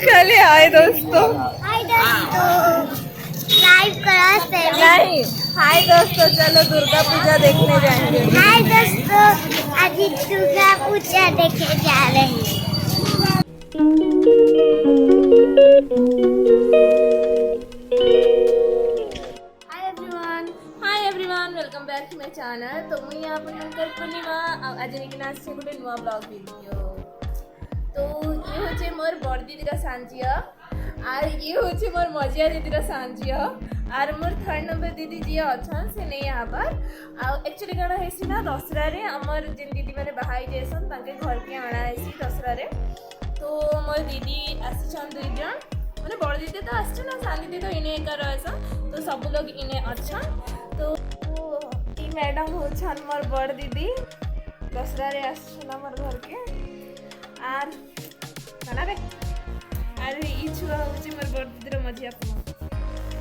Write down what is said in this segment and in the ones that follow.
चलिए हाय दोस्तों। लाइव करा नहीं हाय दोस्तों, चलो दुर्गा पूजा देखने जाएंगे। हाय दोस्तों, आज दुर्गा पूजा देखे जा रहे हैं। Hi everyone, welcome back to my channel. तो मुझे आपनकर पूर्णिमा आज निकना आछे गोटे नुआ ब्लॉग वीडियो। तो ये होचे मोर बड़ दीदीर सांझिया आर ये होचे मोर मजिया दीदीर सांझिया आर मोर थर्ड नंबर दीदी जी अछन से नहीं आबार आ एक्चुअली कण हेसी ना दसरा रे हमर जिन दीदी माने बहाई जेसन ताके घर के आना हेसी दसरा रे। तो मोर दीदी आछन दुई जन माने बड़ दीदी तो आछन ना सान दीदी तो इने एका रहसन, तो सब लोग इने अछन। तो ई मैडम होछन मोर बड़ दीदी दसरा रे आछन हमर घर के आर खाना रे आर ई छुआ होची मोर बड़ दीदीर मझिया पुआ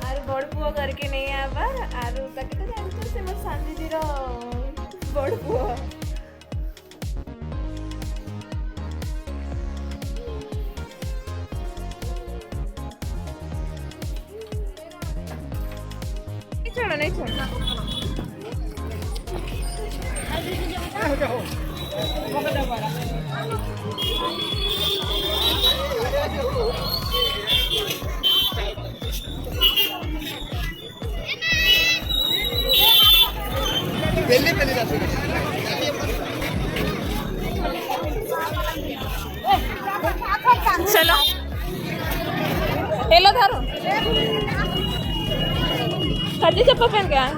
आर बड़ पुआ करके नहीं आबार आर ताके तो जानतो से मोर सान दीदीर बड़ पुआ। छोड़ो नहीं छोड़ो चलो हेलो धरो कटी चप्पल पहन के आए।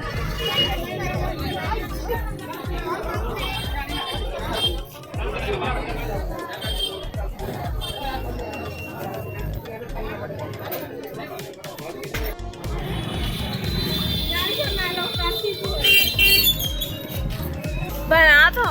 बना तो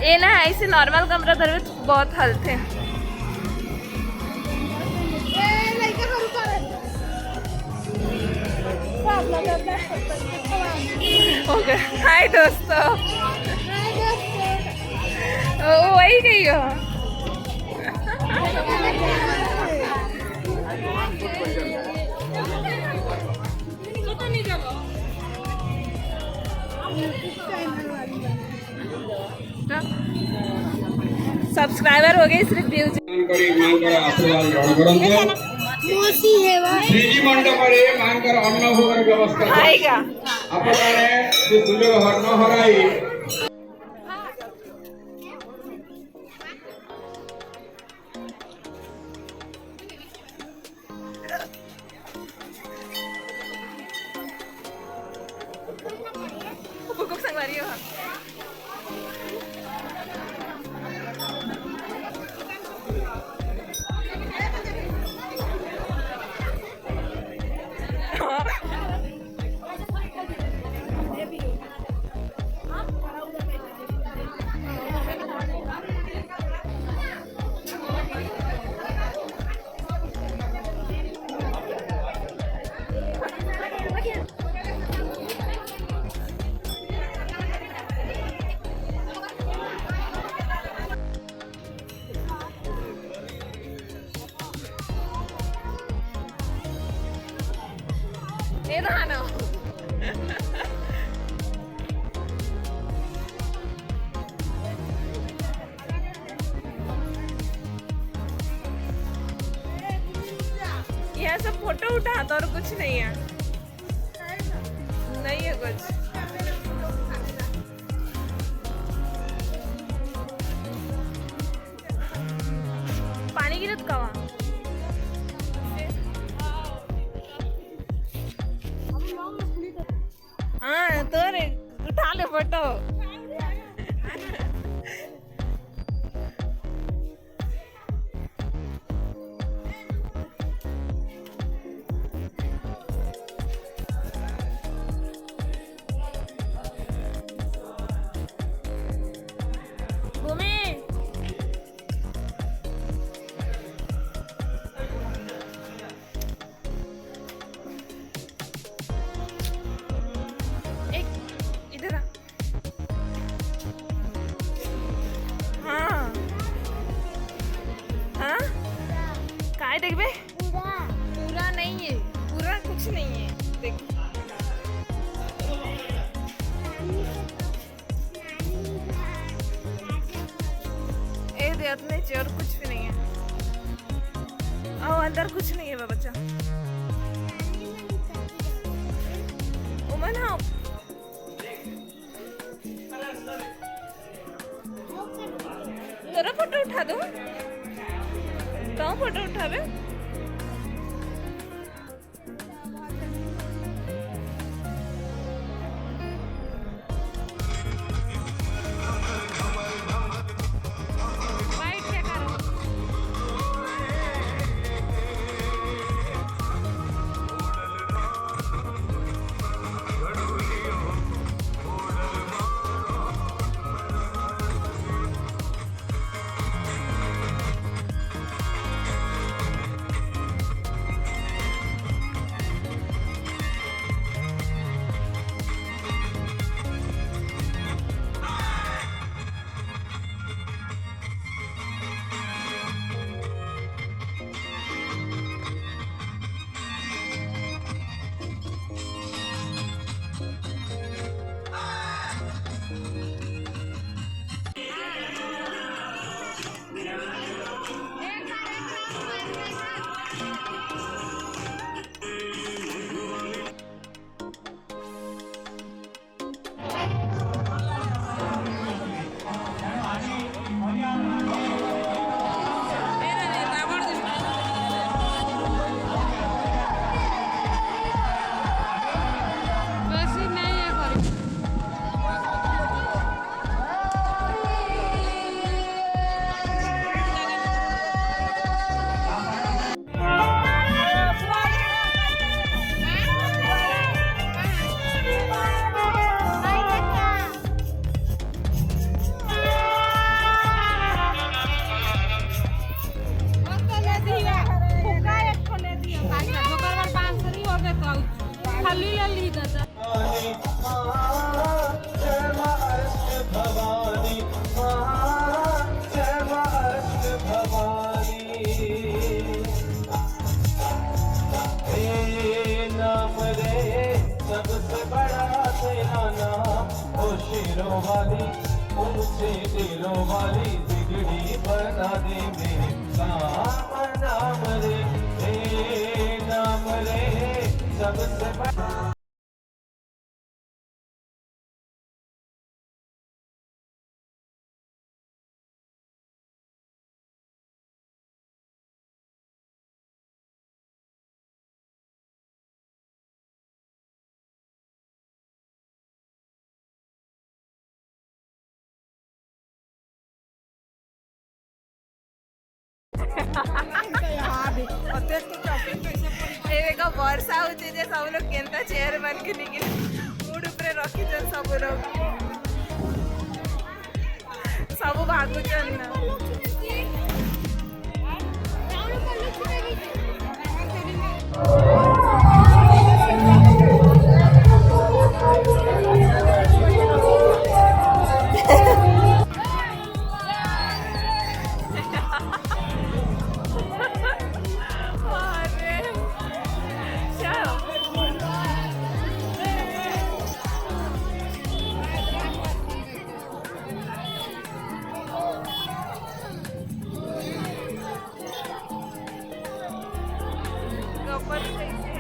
ये ना ऐसे नॉर्मल कमरा धर बहुत हल्थ है। ओके हाय दोस्तों, वही गई हो। सब्सक्राइबर हो गए सिर्फ व्यूज श्रीजी मंडपरे मांकर अन्न भोगन व्यवस्था आएगा आपने से सुंदर हर्ण हराई बुकुक संगवारी हो। ये तो आना यह सब फोटो उठा तो और कुछ नहीं है, नहीं है कुछ। पानी गिरत कवा हाँ तो रे उठा ले फोटो देख बे पूरा नहीं है पूरा कुछ नहीं है देख ए देख में चेयर कुछ भी नहीं है और अंदर कुछ नहीं है बच्चा उमन हाँ तेरा फोटो उठा दो तो फोटो उठावे शेरों वाली उनसे दिलों वाली बिगड़ी बना दे मेरे नाम रे नाम रे सबसे बड़ा देखो वर्षा होचे जे सब लोग केनता चेयर बन के निकले मूड ऊपर रखी जन सब लोग सब भागु जन What do they say?